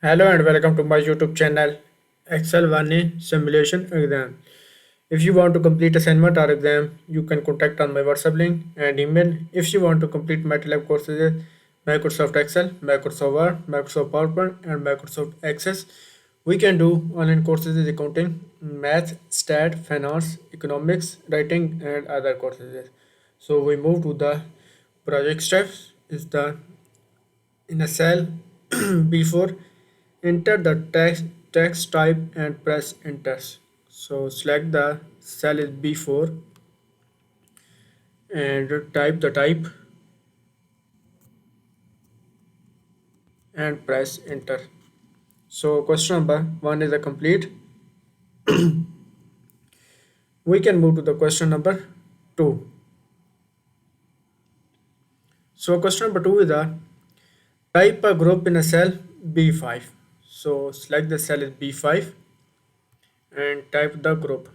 Hello and welcome to my YouTube channel Excel 1A Simulation Exam. If you want to complete assignment or exam, you can contact on my WhatsApp link and email. If you want to complete MylTLab courses, Microsoft Excel, Microsoft Word, Microsoft PowerPoint, and Microsoft Access, we can do online courses in accounting, math, stat, finance, economics, writing, and other courses. So we move to the project steps. Is the in a cell before enter the text type and press enter. So select the cell is B4 and type the type and press enter. So question number 1 is a complete. We can move to the question number 2. So question number 2 is a type a group in a cell B5. So select the cell is B5 and type the group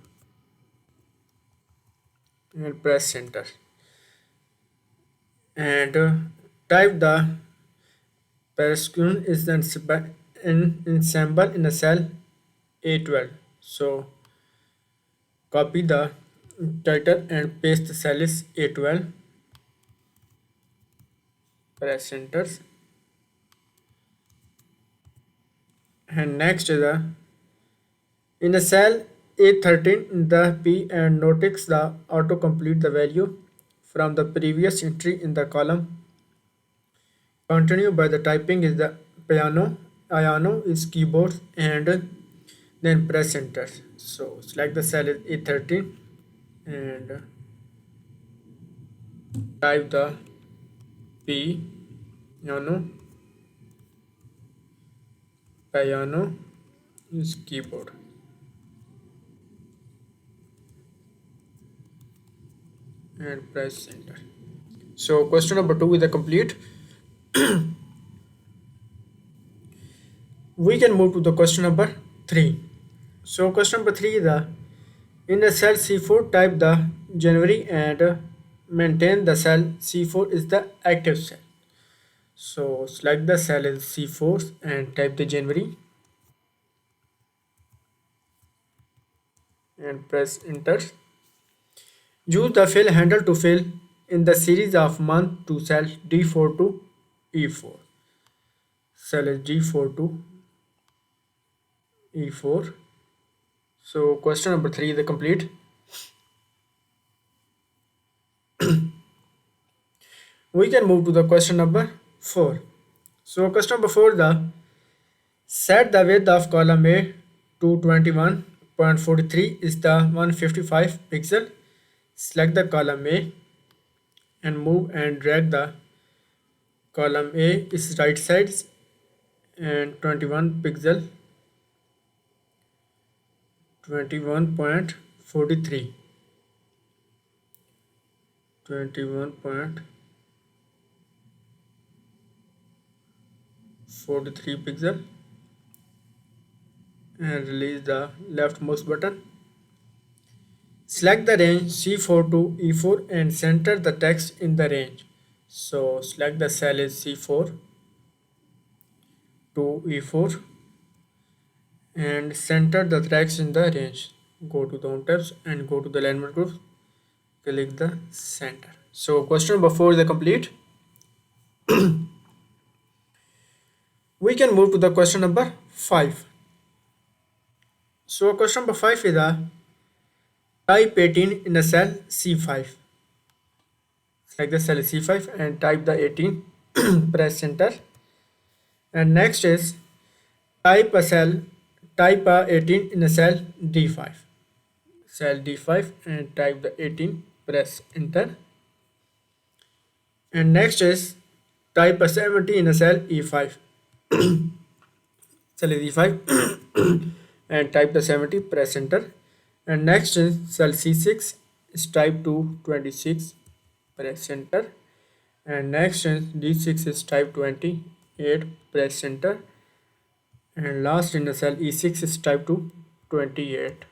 and press enter. And type the Paraskun is an ensemble in a cell A12. So copy the title and paste the cell is A12. Press enter. And next is the in a cell A13 the P and notice the autocomplete the value from the previous entry in the column. Continue by the typing is the piano is keyboard and then press enter. So select the cell is A13 and type the piano piano is keyboard and press enter. So question number 2 is the complete. We can move to the question number 3. So question number 3 is the in the cell C4 type the January and maintain the cell C4 is the active cell. So select the cell is C4 and type the January and press enter. Use the fill handle to fill in the series of month to cell D4 to E4. Cell is D4 to E4. So question number 3 is the complete. We can move to the question number 4. So question number 4 the set the width of column A to 21.43 is the 155 pixel. Select the column A and move and drag the column A is right sides and 21 pixel 21.43 21.43 pixel and release the left mouse button. Select the range C4 to E4 and center the text in the range. So select the cell is C4 to E4 and center the text in the range. Go to the home tabs and go to the alignment group. Click the center. So question number 4 is complete. We can move to the question number 5. So question number 5 is a type 18 in a cell C5. Select the cell C5 and type the 18. Press enter. And next is type a 18 in a cell D5. Cell D5 and type the 18. Press enter. And next is type a 70 in a cell E5. Cell is E5 and type the 70. Press enter. And next is cell C6 is type to 26. Press enter. And next is D6 is type 28. Press enter. And last in the cell E6 is type to 28.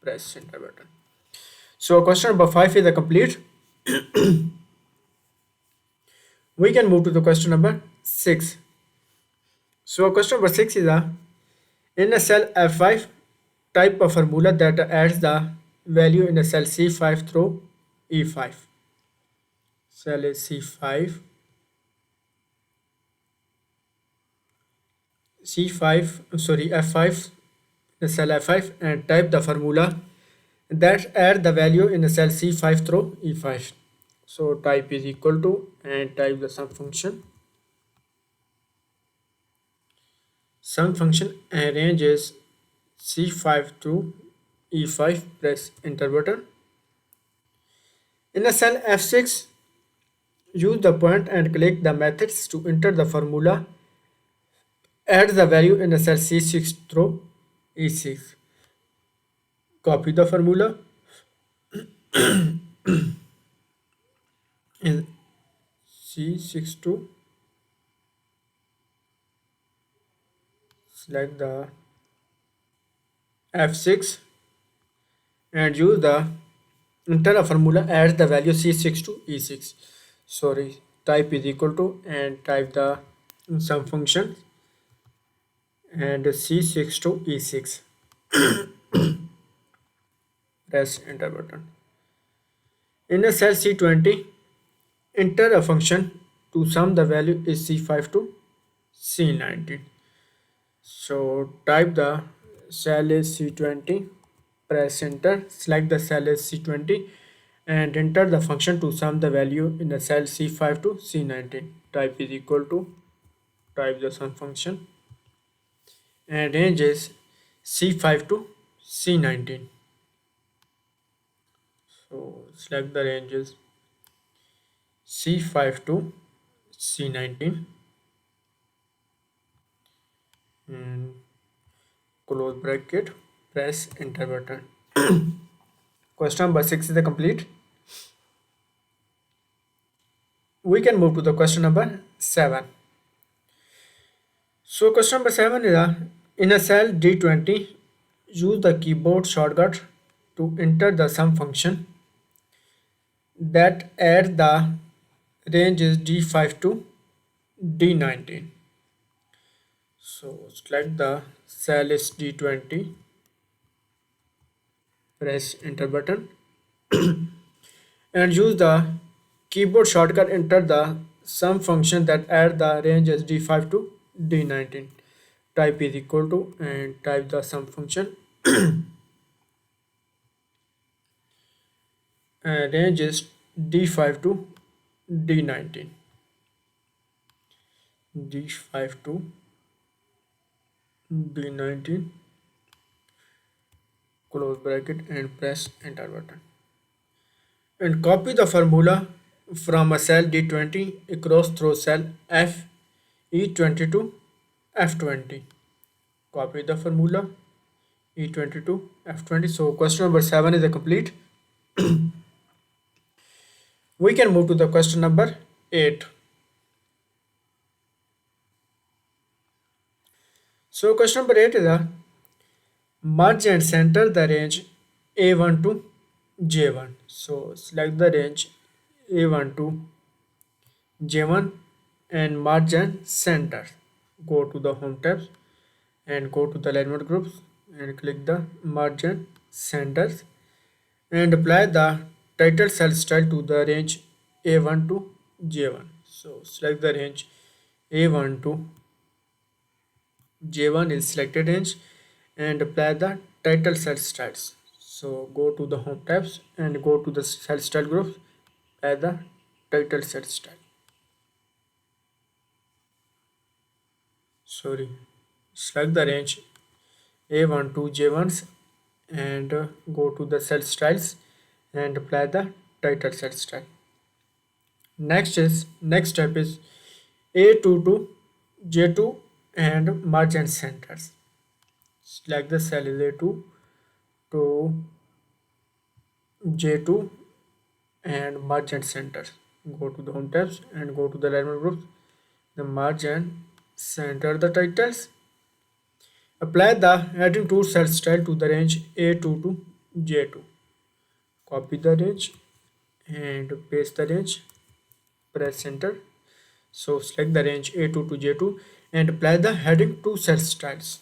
Press enter button. So question number 5 is a complete. We can move to the question number 6. So question number 6 is in a cell F5, type a formula that adds the value in a cell C5 through E5. Cell is C5, C5, sorry, F5, the cell F5, and type the formula that add the value in the cell C5 through E5. So type is equal to and type the sum function. Sum function arranges C5 to E5, press enter button. In a cell F6, use the point and click the methods to enter the formula. Add the value in the cell C6 through E6. Copy the formula in C6 to select the F6 and use the enter a formula adds the value C6 to E6. Sorry, type is equal to and type the sum function and C6 to E6. Press enter button. In a cell C20, enter a function to sum the value is C5 to C19. So type the cell is C20, press enter, select the cell is C20 and enter the function to sum the value in the cell C5 to C19. Type is equal to, type the sum function and range is C5 to C19. So select the ranges C5 to C19 and close bracket, press enter button. Question number 6 is the complete. We can move to the question number 7. So question number 7 is in a cell D20, use the keyboard shortcut to enter the sum function that add the range is D5 to D19. So select the cell is D20, press enter button and use the keyboard shortcut enter the sum function that add the range as D5 to D19. Type is equal to and type the sum function range is D5 to D19. D5 to D19, close bracket and press enter button and copy the formula from a cell D20 across through cell F E20 to F20. Copy the formula E20 to F20. So question number 7 is a complete. We can move to the question number 8. So question number 8 is a merge and center the range A1 to J1. So select the range A1 to J1 and merge and center. Go to the home tabs and go to the alignment groups and click the merge and centers and apply the title cell style to the range A1 to J1. So select the range A1 to J1 is selected range and apply the title cell styles. So go to the home tabs and go to the cell style group, apply the title cell style. Sorry, select the range A1 to J1s and go to the cell styles and apply the title cell style. Next step is A2 to J2 and merge and centers. Select the cell is A2 to J2 and merge and center. Go to the home tabs and go to the alignment groups. The merge and center the titles. Apply the adding to cell style to the range A2 to J2. Copy the range and paste the range. Press enter. So select the range A2 to J2 and apply the heading to cell styles.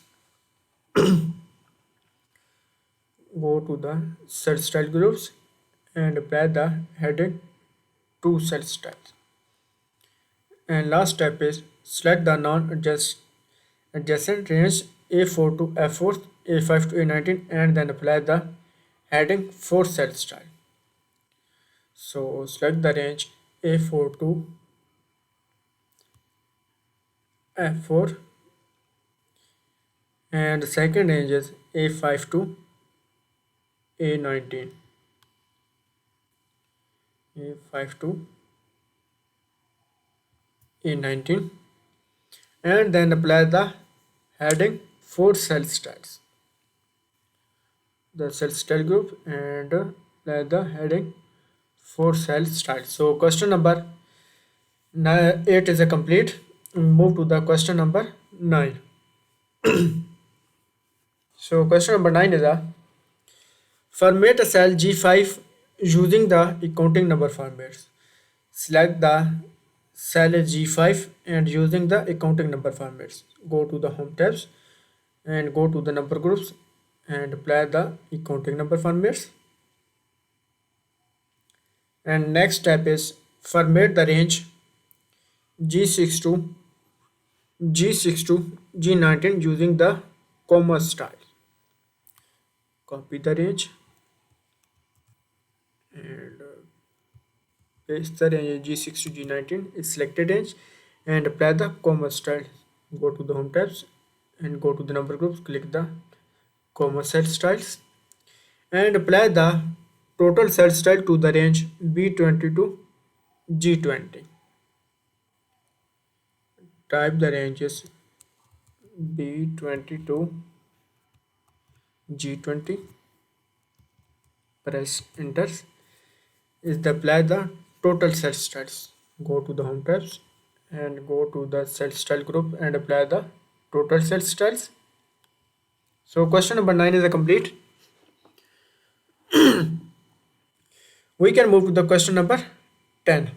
Go to the cell style groups and apply the heading to cell styles. And last step is select the non-adjacent range A4 to F4, A5 to A19 and then apply the heading for cell style. So select the range A4 to F4 and the second range is A5 to A19. A5 to A19 and then apply the heading for cell styles. The cell style group and apply the heading for cell styles. So question number 8 is a complete. Move to the question number 9. So question number 9 is a format a cell G5 using the accounting number formats. Select the cell G5 and using the accounting number formats. Go to the home tabs and go to the number groups and apply the accounting number formats. And next step is format the range G6 to G6 to G19 using the comma style. Copy the range and paste the range G6 to G19 is selected range and apply the comma style. Go to the home tabs and go to the number groups, click the comma cell styles and apply the total cell style to the range B20 to G20. Type the ranges B20 to G20, press enter is the apply the total cell styles. Go to the home tabs and go to the cell style group and apply the total cell styles. So question number 9 is a complete. We can move to the question number 10.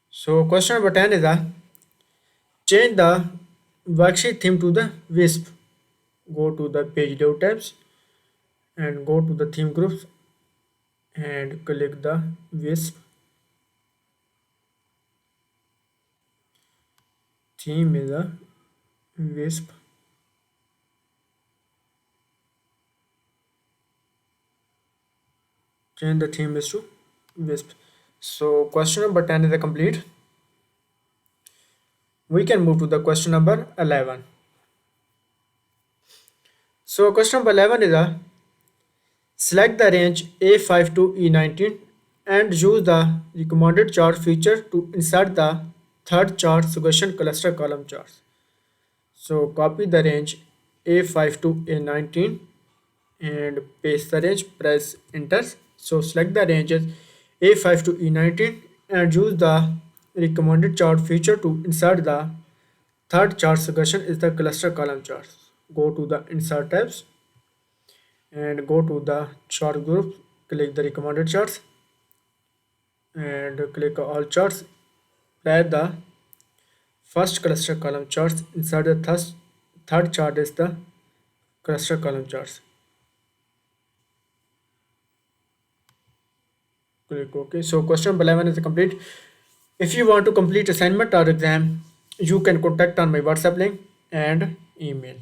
So question number 10 is a change the worksheet theme to the Wisp. Go to the page layout tabs and go to the theme groups and click the Wisp. Theme is a Wisp. Change the theme is to Wisp. So question number 10 is a complete. We can move to the question number 11. So question number 11 is a select the range A5 to E19 and use the recommended chart feature to insert the third chart suggestion cluster column charts. So copy the range A5 to A19 and paste the range, press enter. So select the ranges A5 to E19 and use the recommended chart feature to insert the third chart suggestion is the cluster column charts. Go to the insert tabs and go to the chart group, click the recommended charts and click all charts. Add the first cluster column charts inside the third chart is the cluster column charts. Click OK. So question number 11 is complete. If you want to complete assignment or exam, you can contact on my WhatsApp link and email.